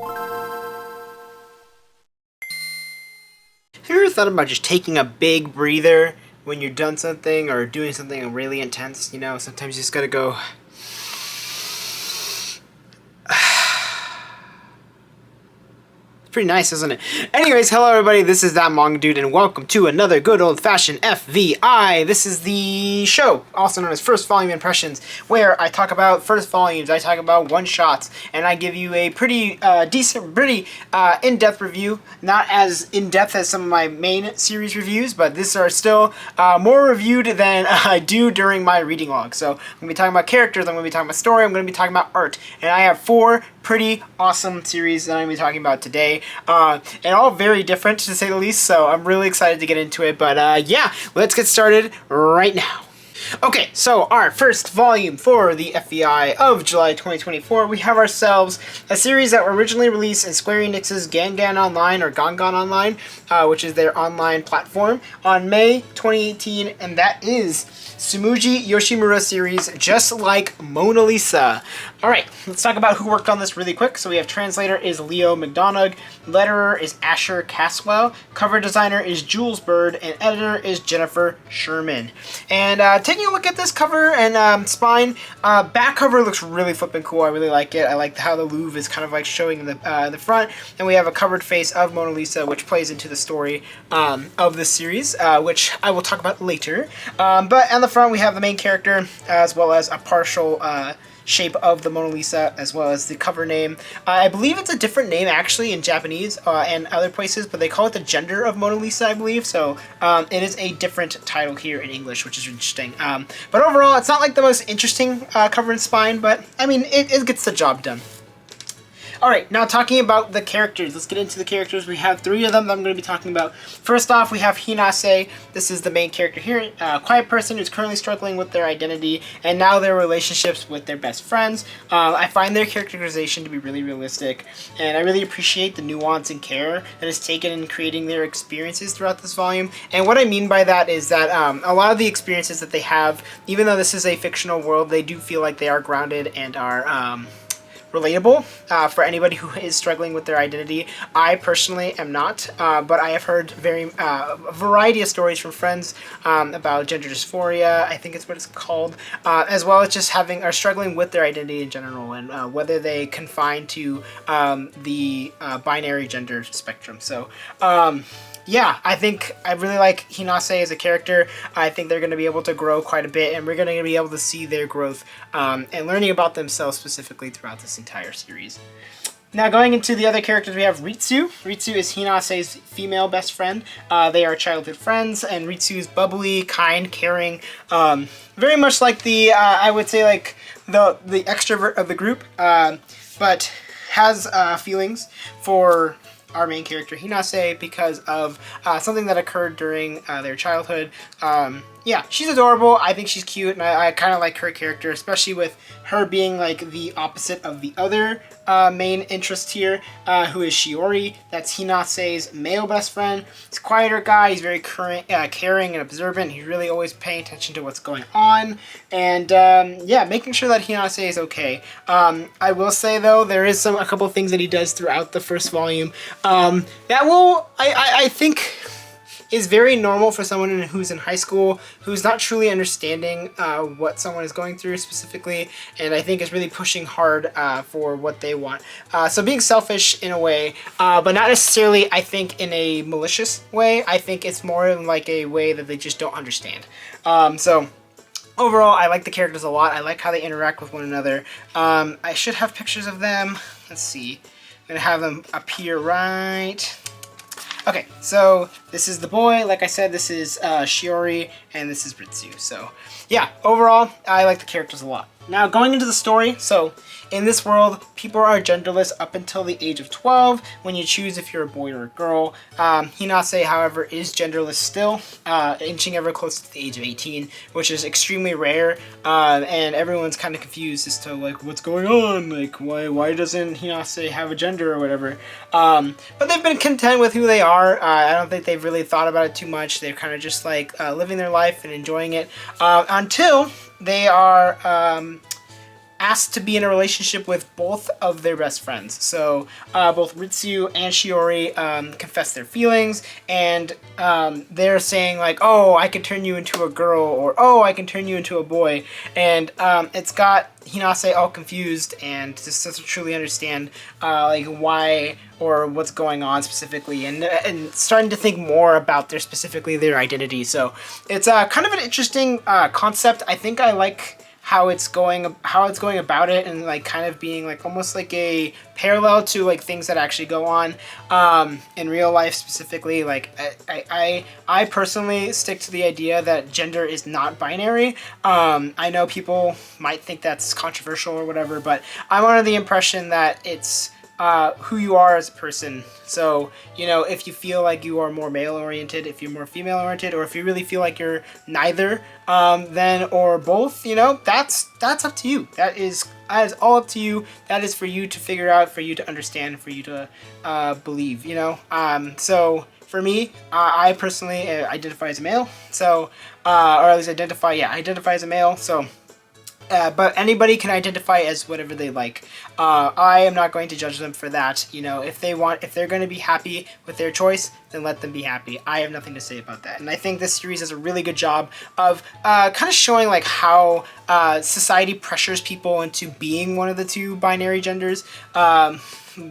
Have you ever thought about just taking a big breather when you're done something or doing something really intense? You know, sometimes you just gotta go. Pretty nice, isn't it? Anyways, hello everybody, this is That Manga Dude, and welcome to another good old-fashioned FVI. This is the show, also known as First Volume Impressions, where I talk about first volumes, I talk about one-shots, and I give you a pretty decent, pretty in-depth review. Not as in-depth as some of my main series reviews, but these are still more reviewed than I do during my reading log. So I'm going to be talking about characters, I'm going to be talking about story, I'm going to be talking about art, and I have 4 pretty awesome series that I'm going to be talking about today. And all very different, to say the least, so I'm really excited to get into it. But yeah, let's get started right now. Okay, so our first volume for the FVI of July 2024, we have ourselves a series that were originally released in Square Enix's Gangan Online, or Gangan Online, which is their online platform, on May 2018, and that is Tsumuji Yoshimura series, Just Like Mona Lisa. Alright, let's talk about who worked on this really quick. So we have translator is Leo McDonough, letterer is Asher Caswell, cover designer is Jules Bird, and editor is Jennifer Sherman. And taking a look at this cover and spine, back cover looks really flippin' cool. I really like it. I like how the Louvre is kind of like showing in the front, and we have a covered face of Mona Lisa, which plays into the story of this series, which I will talk about later. But on the front, we have the main character, as well as a partial shape of the Mona Lisa, as well as the cover name. I believe it's a different name actually in Japanese and other places, but they call it the gender of Mona Lisa, I believe. So it is a different title here in English, which is interesting. But overall, it's not like the most interesting cover and spine, but I mean, it gets the job done. Alright, now talking about the characters. Let's get into the characters. We have 3 of them that I'm going to be talking about. First off, we have Hinase. This is the main character here. A quiet person who's currently struggling with their identity and now their relationships with their best friends. I find their characterization to be really realistic, and I really appreciate the nuance and care that is taken in creating their experiences throughout this volume. And what I mean by that is that a lot of the experiences that they have, even though this is a fictional world, they do feel like they are grounded and are relatable for anybody who is struggling with their identity. I personally am not, but I have heard a variety of stories from friends about gender dysphoria, I think it's what it's called, as well as just struggling with their identity in general, and whether they confine to the binary gender spectrum. So yeah, I think I really like Hinase as a character. I think they're going to be able to grow quite a bit, and we're going to be able to see their growth and learning about themselves specifically throughout this entire series. Now, going into the other characters, we have Ritsu. Ritsu is Hinase's female best friend. They are childhood friends, and Ritsu is bubbly, kind, caring, very much like the, I would say, like the extrovert of the group, but has feelings for our main character Hinase because of something that occurred during their childhood. Yeah, she's adorable. I think she's cute, and I kind of like her character, especially with her being like the opposite of the other main interest here, who is Shiori. That's Hinase's male best friend. He's a quieter guy. He's very caring and observant. He's really always paying attention to what's going on, and yeah, making sure that Hinase is okay. I will say though, there is a couple of things that he does throughout the first volume that will, I think, is very normal for someone who's in high school, who's not truly understanding what someone is going through specifically, and I think is really pushing hard for what they want. So being selfish in a way, but not necessarily, I think, in a malicious way. I think it's more in like a way that they just don't understand. So overall, I like the characters a lot. I like how they interact with one another. I should have pictures of them. Let's see. I'm gonna have them appear right. Okay, so this is the boy. Like I said, this is Shiori, and this is Ritsu. So yeah, overall, I like the characters a lot. Now, going into the story, so in this world, people are genderless up until the age of 12 when you choose if you're a boy or a girl. Hinase, however, is genderless still, inching ever closer to the age of 18, which is extremely rare, and everyone's kind of confused as to like what's going on, like why doesn't Hinase have a gender or whatever. But they've been content with who they are. I don't think they've really thought about it too much. They're kind of just like living their life and enjoying it until they are asked to be in a relationship with both of their best friends. So both Ritsu and Shiori confess their feelings, and they're saying like, oh, I can turn you into a girl, or oh, I can turn you into a boy. And it's got Hinase all confused and just doesn't truly understand like why or what's going on specifically, and starting to think more about specifically their identity. So it's kind of an interesting concept. I think I like how it's going about it, and like kind of being like almost like a parallel to like things that actually go on in real life specifically. Like I personally stick to the idea that gender is not binary. I know people might think that's controversial or whatever, but I'm under the impression that it's who you are as a person. So, you know, if you feel like you are more male oriented, if you're more female oriented, or if you really feel like you're neither, then or both, you know, that's up to you. That is all up to you. That is for you to figure out, for you to understand, for you to believe, you know. So for me, I personally identify as a male. So, or at least identify as a male. So. But anybody can identify as whatever they like. I am not going to judge them for that. You know, if they're going to be happy with their choice, then let them be happy. I have nothing to say about that. And I think this series does a really good job of kind of showing like how society pressures people into being one of the two binary genders.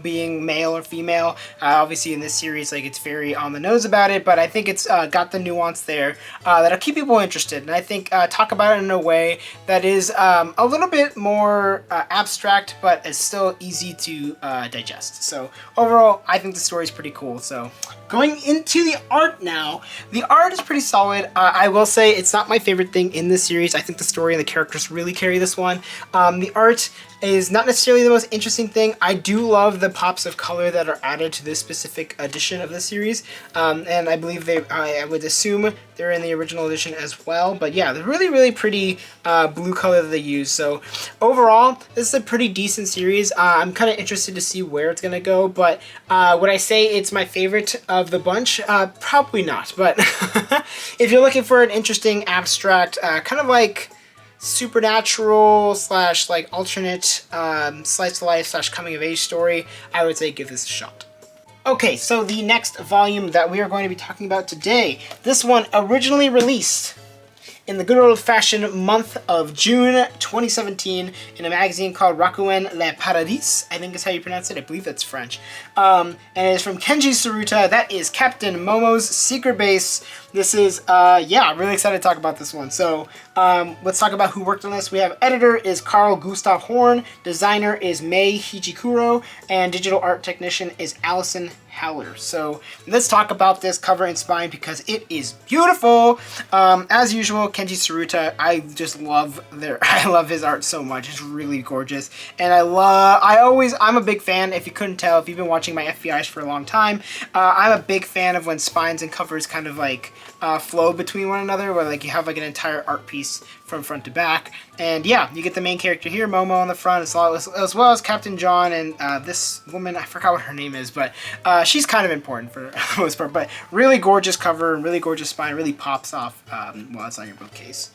Being male or female. Obviously in this series, like, it's very on the nose about it, but I think it's got the nuance there that'll keep people interested, and I think talk about it in a way that is a little bit more abstract, but is still easy to digest. So overall, I think the story is pretty cool. So going into the art now, the art is pretty solid. I will say it's not my favorite thing in this series. I think the story and the characters really carry this one. The art is not necessarily the most interesting thing. I do love the pops of color that are added to this specific edition of the series, and I believe I would assume they're in the original edition as well. But yeah, the really, really pretty blue color that they use. So overall, this is a pretty decent series. I'm kind of interested to see where it's gonna go, but would I say it's my favorite of the bunch? Probably not. But if you're looking for an interesting, abstract, kind of like supernatural / like alternate slice of life / coming of age story, I would say give this a shot. Okay, so the next volume that we are going to be talking about today, this one originally released in the good old-fashioned month of June 2017 in a magazine called Rakuen Le Paradis, I think is how you pronounce it. I believe that's French. And it is from Kenji Tsuruta. That is Captain Momo's Secret Base. This is, yeah, I'm really excited to talk about this one. So let's talk about who worked on this. We have editor is Carl Gustav Horn, designer is Mei Hijikuro, and digital art technician is Allison Haller. So let's talk about this cover and spine because it is beautiful. As usual, Kenji Tsuruta, I just love I love his art so much. It's really gorgeous, and I'm a big fan. If you couldn't tell, if you've been watching my FBIs for a long time, I'm a big fan of when spines and covers kind of like flow between one another, where like you have like an entire art piece from front to back. And yeah, you get the main character here, Momo, on the front, as well as Captain John and this woman, I forgot what her name is, but she's kind of important for the most part. But really gorgeous cover and really gorgeous spine, really pops off while it's on your bookcase.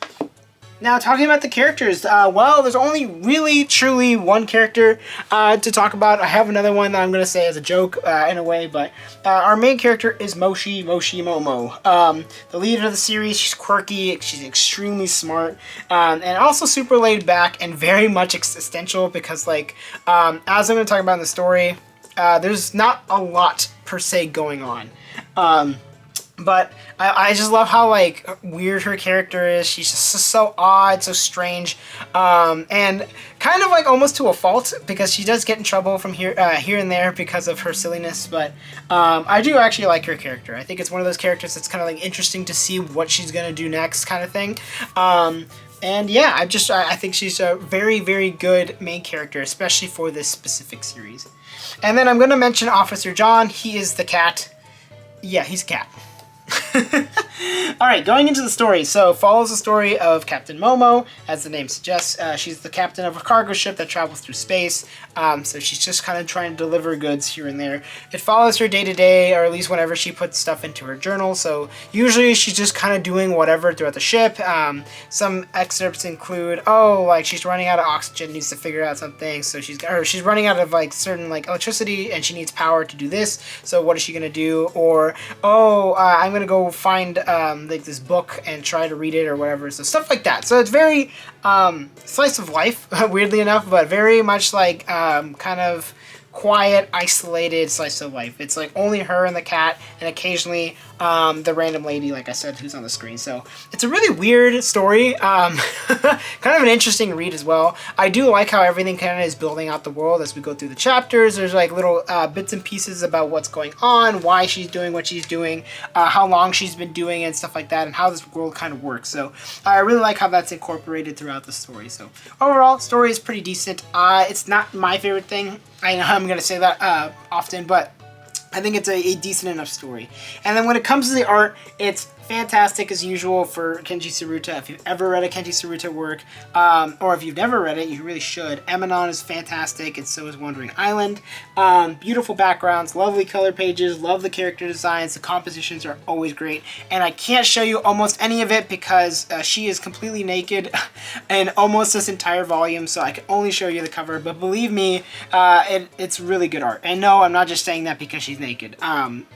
Now, talking about the characters, well, there's only really, truly one character to talk about. I have another one that I'm going to say as a joke in a way, but our main character is Moshi Momo. The leader of the series, she's quirky, she's extremely smart, and also super laid back and very much existential because, like, as I'm going to talk about in the story, there's not a lot per se going on. But I just love how, like, weird her character is. She's just so odd, so strange, and kind of, like, almost to a fault, because she does get in trouble from here and there because of her silliness, but I do actually like her character. I think it's one of those characters that's kind of, like, interesting to see what she's gonna do next kind of thing. And yeah, I think she's a very, very good main character, especially for this specific series. And then I'm gonna mention Officer John. He is the cat. Yeah, he's a cat. Alright, going into the story. So, follows the story of Captain Momo, as the name suggests. She's the captain of a cargo ship that travels through space. So she's just kind of trying to deliver goods here and there. It follows her day to day, or at least whenever she puts stuff into her journal. So, usually she's just kind of doing whatever throughout the ship. Some excerpts include, like she's running out of oxygen, needs to figure out something. So she's running out of like certain like electricity, and she needs power to do this. So what is she gonna do? Or I'm gonna go find like this book and try to read it or whatever. So stuff like that. So it's very slice of life, weirdly enough, but very much like kind of quiet, isolated slice of life. It's like only her and the cat, and occasionally the random lady, like I said, who's on the screen. So it's a really weird story, kind of an interesting read as well. I do like how everything kind of is building out the world as we go through the chapters. There's like little bits and pieces about what's going on, why she's doing what she's doing, how long she's been doing it, and stuff like that, and how this world kind of works. So I really like how that's incorporated throughout the story. So overall, story is pretty decent. It's not my favorite thing. I know I'm going to say that often, but I think it's a decent enough story. And then when it comes to the art, it's fantastic as usual for Kenji Tsuruta. If you've ever read a Kenji Tsuruta work, or if you've never read it, you really should. Emanon is fantastic, and so is Wandering Island. Beautiful backgrounds, lovely color pages, love the character designs, the compositions are always great. And I can't show you almost any of it because she is completely naked in almost this entire volume, so I can only show you the cover. But believe me, it's really good art. And no, I'm not just saying that because she's naked.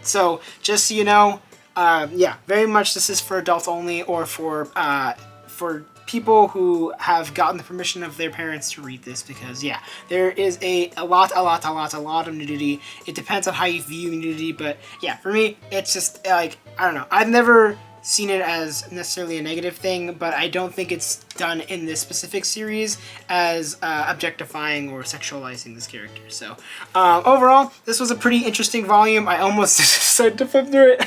So just so you know, yeah, very much this is for adults only, or for people who have gotten the permission of their parents to read this, because yeah, there is a lot of nudity. It depends on how you view nudity, but yeah, for me, it's just like, I don't know. I've never seen it as necessarily a negative thing, but I don't think it's done in this specific series as objectifying or sexualizing this character. So overall, this was a pretty interesting volume. I almost decided to flip through it.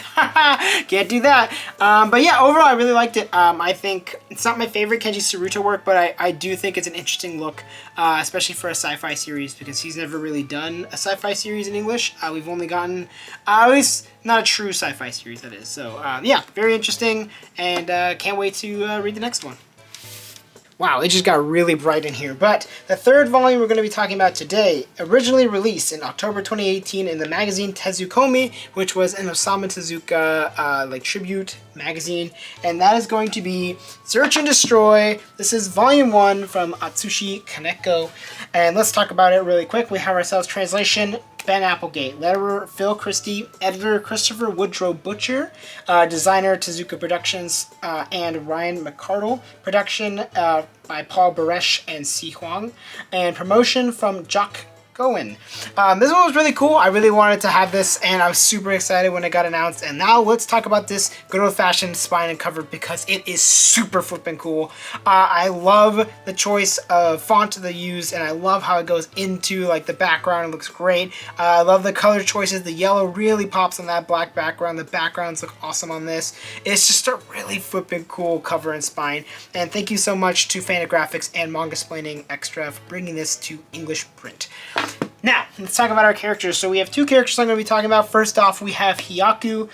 Can't do that. But yeah, overall, I really liked it. I think it's not my favorite Kenji Tsuruta work, but I do think it's an interesting look, especially for a sci-fi series, because he's never really done a sci-fi series in English. We've only gotten, at least not a true sci-fi series, that is. So yeah, very interesting, and can't wait to read the next one. Wow, it just got really bright in here. But the third volume we're going to be talking about today, originally released in October 2018 in the magazine Tezukomi, which was an Osamu Tezuka like tribute magazine, and that is going to be Search and Destroy. This is volume 1 from Atsushi Kaneko, and let's talk about it really quick. We have ourselves translation Ben Applegate, letterer Phil Christie, editor Christopher Woodrow Butcher, designer Tezuka Productions, and Ryan McCardle, production by Paul Baresh and Si Huang, and promotion from Jock Goen. This one was really cool. I really wanted to have this, and I was super excited when it got announced. And now let's talk about this good old-fashioned spine and cover, because it is super flippin' cool. I love the choice of font they use, and I love how it goes into like the background. It looks great. I love the color choices. The yellow really pops on that black background. The backgrounds look awesome on this. It's just a really flippin' cool cover and spine. And thank you so much to Fantagraphics and Manga-Splaining Extra for bringing this to English print. Now, let's talk about our characters. So we have two characters I'm going to be talking about. First off, we have Hyaku,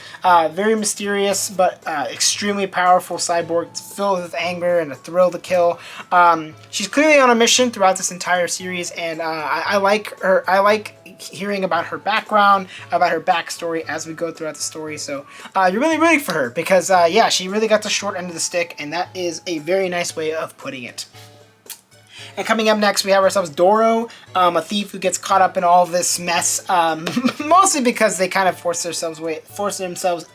very mysterious but extremely powerful cyborg. It's filled with anger and a thrill to kill. She's clearly on a mission throughout this entire series, and I like her. I like hearing about her background, about her backstory as we go throughout the story. So you're really rooting for her because, yeah, she really got the short end of the stick, and that is a very nice way of putting it. And coming up next, we have ourselves Dororo, a thief who gets caught up in all of this mess, mostly because they kind of force themselves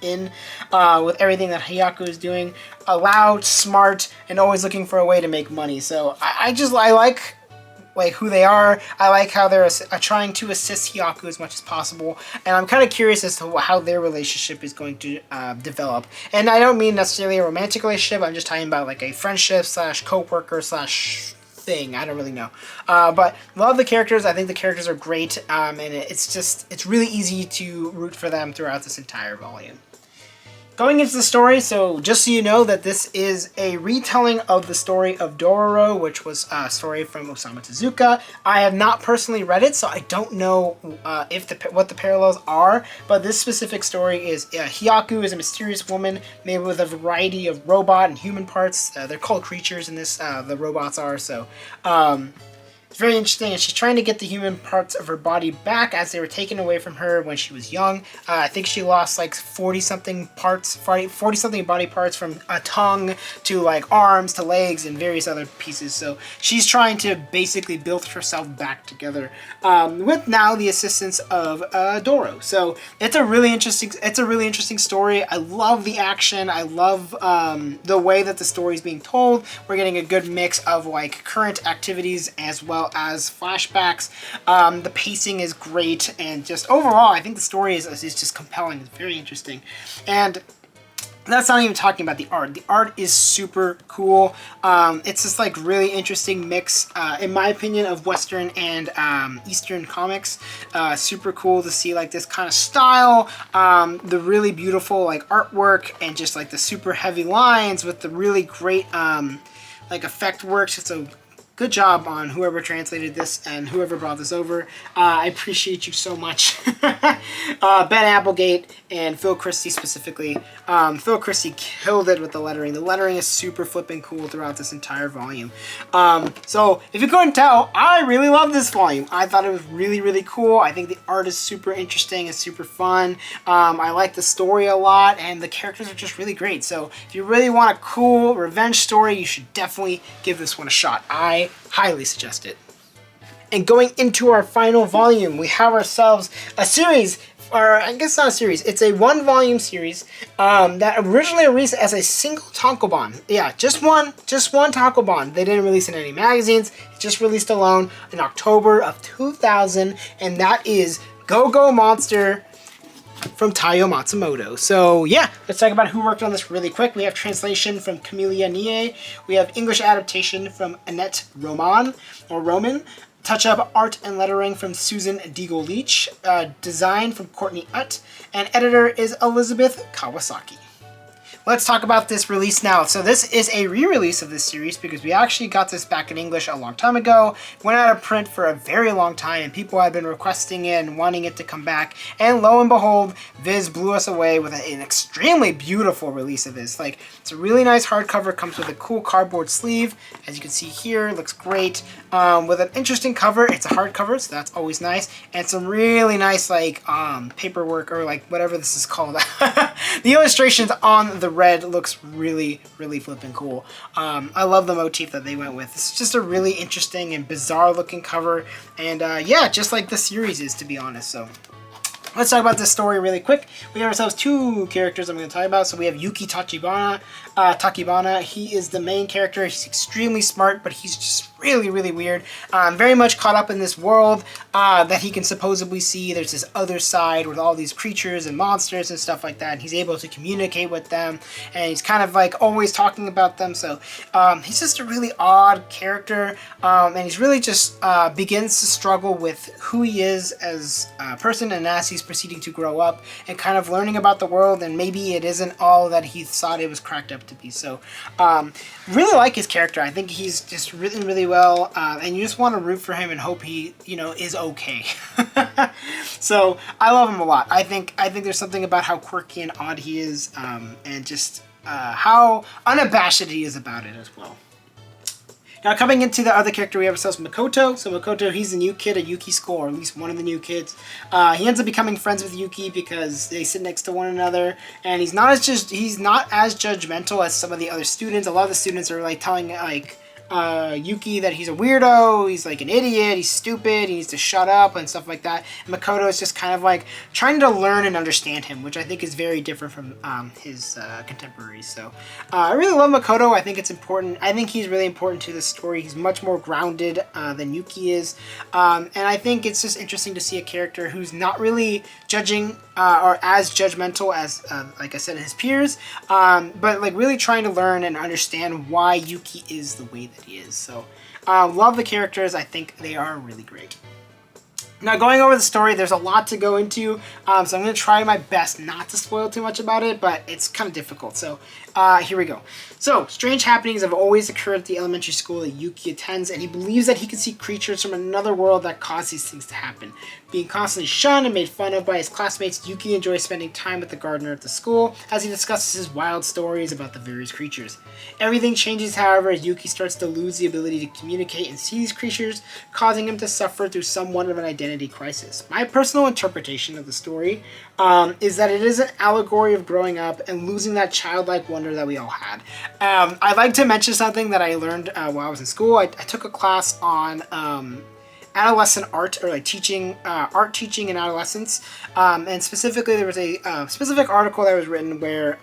in with everything that Hyaku is doing. Loud, smart, and always looking for a way to make money. So I like who they are. I like how they're trying to assist Hyaku as much as possible, and I'm kind of curious as to how their relationship is going to develop. And I don't mean necessarily a romantic relationship. I'm just talking about like a friendship / co-worker / thing. I don't really know, but love the characters. I think the characters are great, and it's really easy to root for them throughout this entire volume. Going into the story, so just so you know that this is a retelling of the story of Dororo, which was a story from Osamu Tezuka. I have not personally read it, so I don't know what the parallels are, but this specific story is Hyaku is a mysterious woman made with a variety of robot and human parts. They're called creatures in this, the robots are, so... it's very interesting, and she's trying to get the human parts of her body back as they were taken away from her when she was young. I think she lost like 40-something parts, 40-something body parts, from a tongue to like arms to legs and various other pieces. So she's trying to basically build herself back together with now the assistance of Doro. So it's a really interesting story. I love the action. I love the way that the story is being told. We're getting a good mix of like current activities as well as flashbacks. The pacing is great, and just overall I think the story is just compelling. It's very interesting, and that's not even talking about the art. The art is super cool. It's just like really interesting mix, in my opinion, of Western and Eastern comics. Super cool to see like this kind of style, the really beautiful like artwork, and just like the super heavy lines with the really great like effect works. So good job on whoever translated this and whoever brought this over. I appreciate you so much. Ben Applegate and Phil Christie specifically. Phil Christie killed it with the lettering. The lettering is super flipping cool throughout this entire volume. So if you couldn't tell, I really love this volume. I thought it was really, really cool. I think the art is super interesting and super fun. I like the story a lot, and the characters are just really great. So if you really want a cool revenge story, you should definitely give this one a shot. I highly suggest it. And going into our final volume, we have ourselves a series, or I guess not a series, it's a one-volume series that originally released as a single tankobon. Yeah, just one tankobon. They didn't release it in any magazines. It just released alone in October of 2000, and that is Go-Go Monster from Taiyo Matsumoto. So yeah, let's talk about who worked on this really quick. We have translation from Camelia Nie. We have English adaptation from Annette Roman, touch-up art and lettering from Susan Deagle-Leach, design from Courtney Utt, and editor is Elizabeth Kawasaki. Let's talk about this release now. So this is a re-release of this series because we actually got this back in English a long time ago. Went out of print for a very long time, and people have been requesting it and wanting it to come back. And lo and behold, Viz blew us away with an extremely beautiful release of this. Like, it's a really nice hardcover, comes with a cool cardboard sleeve. As you can see here, it looks great. With an interesting cover. It's a hardcover, so that's always nice. And some really nice like paperwork, or like whatever this is called. The illustrations on the red looks really, really flipping cool. I love the motif that they went with. It's just a really interesting and bizarre looking cover, and yeah, just like the series is, to be honest. So let's talk about this story really quick. We have ourselves two characters I'm going to talk about. So we have Yuki Tachibana. He is the main character. He's extremely smart, but he's just really, really weird. Very much caught up in this world that he can supposedly see. There's this other side with all these creatures and monsters and stuff like that. And he's able to communicate with them, and he's kind of like always talking about them. So he's just a really odd character, and he's really just begins to struggle with who he is as a person, and as he's proceeding to grow up and kind of learning about the world, and maybe it isn't all that he thought it was cracked up to be. So really like his character. I think he's just written really well, and you just want to root for him and hope he, you know, is okay. So I love him a lot. I think there's something about how quirky and odd he is, and just how unabashed he is about it as well. Now, coming into the other character, we have ourselves Makoto. So Makoto, he's a new kid at Yuki's school, or at least one of the new kids. He ends up becoming friends with Yuki because they sit next to one another, and he's not as judgmental as some of the other students. A lot of the students are like telling like Yuki that he's a weirdo, he's like an idiot, he's stupid, he needs to shut up and stuff like that. And Makoto is just kind of like trying to learn and understand him, which I think is very different from his contemporaries. So I really love Makoto. I think it's important. I think he's really important to the story. He's much more grounded than Yuki is. And I think it's just interesting to see a character who's not really judging or as judgmental as, like I said, his peers, but like really trying to learn and understand why Yuki is the way that he is. So love the characters. I think they are really great. Now, going over the story, there's a lot to go into, so I'm going to try my best not to spoil too much about it, but it's kind of difficult, so here we go. So, strange happenings have always occurred at the elementary school that Yuki attends, and he believes that he can see creatures from another world that cause these things to happen. Being constantly shunned and made fun of by his classmates, Yuki enjoys spending time with the gardener at the school as he discusses his wild stories about the various creatures. Everything changes, however, as Yuki starts to lose the ability to communicate and see these creatures, causing him to suffer through somewhat of an identity crisis. My personal interpretation of the story is that it is an allegory of growing up and losing that childlike wonder that we all had. I'd like to mention something that I learned while I was in school. I took a class on adolescent art, or like teaching art teaching in adolescence, and specifically there was a specific article that was written where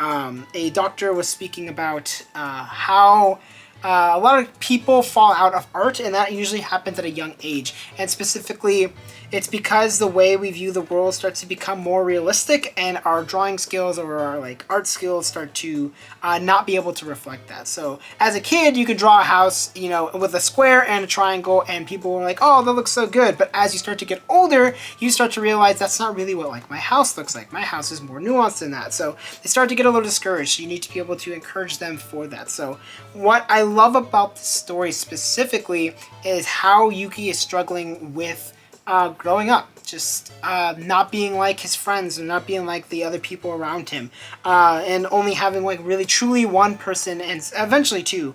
a doctor was speaking about how a lot of people fall out of art, and that usually happens at a young age. And specifically, it's because the way we view the world starts to become more realistic, and our drawing skills or our like art skills start to not be able to reflect that. So as a kid, you could draw a house, you know, with a square and a triangle, and people were like, "Oh, that looks so good." But as you start to get older, you start to realize that's not really what like my house looks like. My house is more nuanced than that. So they start to get a little discouraged. So you need to be able to encourage them for that. So what I love about this story specifically is how Yuki is struggling with growing up, just not being like his friends and not being like the other people around him, and only having like really truly one person, and eventually two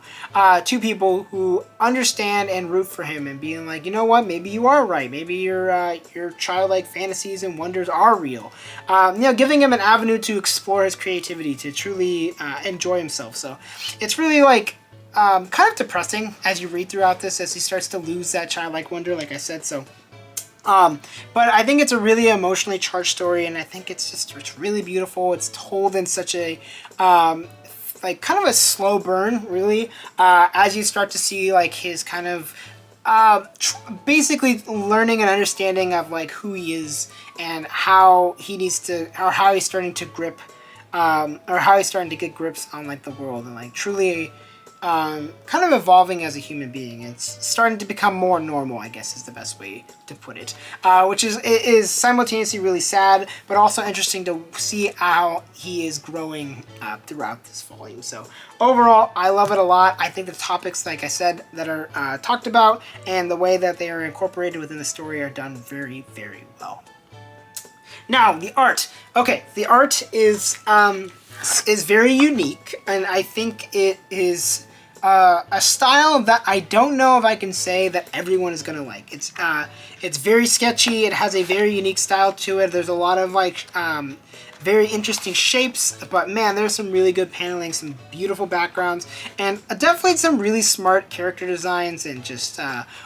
people who understand and root for him, and being like, you know what, maybe you are right, maybe your childlike fantasies and wonders are real. You know, giving him an avenue to explore his creativity, to truly enjoy himself. So it's really like kind of depressing as you read throughout this, as he starts to lose that childlike wonder, like I said. So but I think it's a really emotionally charged story, and I think it's really beautiful. It's told in such a like kind of a slow burn, really, as you start to see like his kind of basically learning and understanding of like who he is and how he needs to, or how he's starting to grip or how he's starting to get grips on like the world, and like truly kind of evolving as a human being. It's starting to become more normal, I guess is the best way to put it, which is simultaneously really sad, but also interesting to see how he is growing throughout this volume. So overall, I love it a lot. I think the topics, like I said, that are talked about and the way that they are incorporated within the story are done very, very well. Now, the art. Okay, the art is very unique, and I think it is a style that I don't know if I can say that everyone is gonna like. It's very sketchy. It has a very unique style to it. There's a lot of like very interesting shapes, but man, there's some really good paneling, some beautiful backgrounds, and definitely some really smart character designs, and just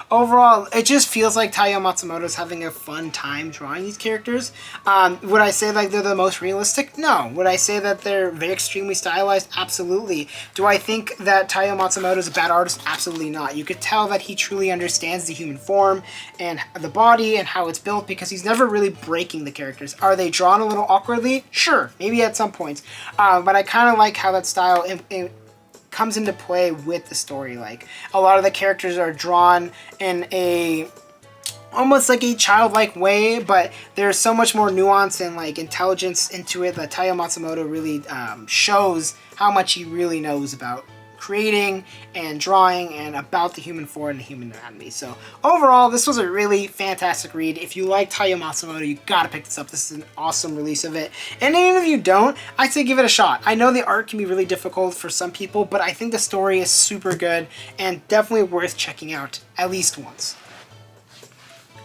overall, it just feels like Taiyo Matsumoto's having a fun time drawing these characters. Would I say like they're the most realistic? No. Would I say that they're very extremely stylized? Absolutely. Do I think that Taiyo Matsumoto is a bad artist? Absolutely not. You could tell that he truly understands the human form and the body and how it's built, because he's never really breaking the characters. Are they drawn a little awkwardly? Sure, maybe at some points, but I kind of like how that style it comes into play with the story. Like, a lot of the characters are drawn in a almost like a childlike way, but there's so much more nuance and like intelligence into it that Taiyo Matsumoto really shows how much he really knows about creating and drawing and about the human form and the human anatomy. So overall, this was a really fantastic read. If you like Taiyo Matsumoto, you gotta pick this up. This is an awesome release of it. And even if you don't, I'd say give it a shot. I know the art can be really difficult for some people, but I think the story is super good and definitely worth checking out at least once.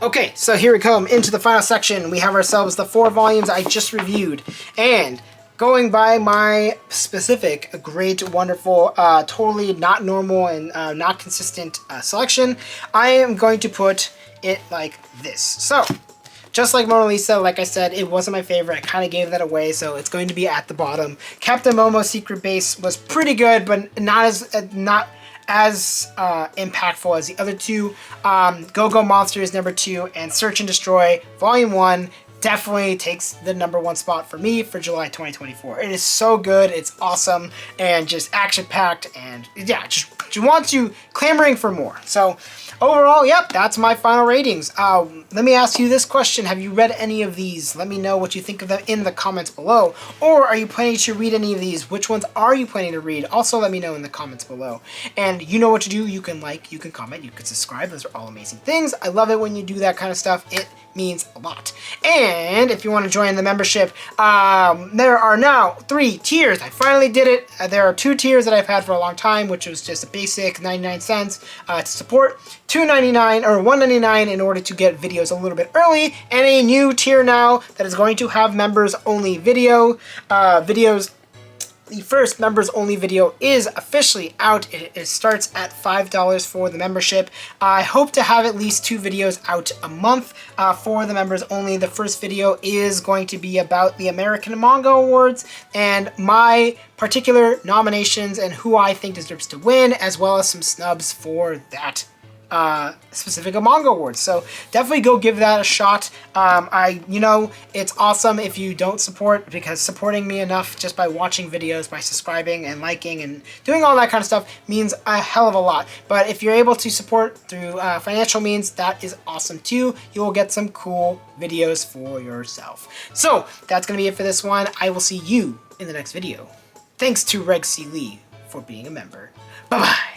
Okay, so here we come into the final section. We have ourselves the 4 volumes I just reviewed, and going by my specific, great, wonderful, totally not normal and not consistent selection, I am going to put it like this. So, just like Mona Lisa, like I said, it wasn't my favorite. I kind of gave that away, so it's going to be at the bottom. Captain Momo's Secret Base was pretty good, but not as impactful as the other two. Go-Go Monster is number 2, and Search and Destroy Volume 1 definitely takes the number 1 spot for me for July 2024. It is so good, it's awesome, and just action-packed, and yeah, just wants you clamoring for more. So overall, yep, that's my final ratings. Let me ask you this question. Have you read any of these? Let me know what you think of them in the comments below. Or are you planning to read any of these? Which ones are you planning to read? Also, let me know in the comments below. And you know what to do. You can like, you can comment, you can subscribe. Those are all amazing things. I love it when you do that kind of stuff. It means a lot. And if you want to join the membership, there are now 3 tiers. I finally did it. There are 2 tiers that I've had for a long time, which was just a basic 99 cents to support, $2.99 or $1.99 in order to get videos a little bit early, and a new tier now that is going to have members only videos. The first members only video is officially out. It starts at $5 for the membership. I hope to have at least 2 videos out a month for the members only. The first video is going to be about the American Manga Awards and my particular nominations and who I think deserves to win, as well as some snubs for that specific manga awards. So definitely go give that a shot. It's awesome if you don't support, because supporting me enough just by watching videos, by subscribing and liking and doing all that kind of stuff means a hell of a lot. But if you're able to support through financial means, that is awesome too. You will get some cool videos for yourself. So that's gonna be it for this one. I will see you in the next video. Thanks to Reg C. Lee for being a member. Bye-bye.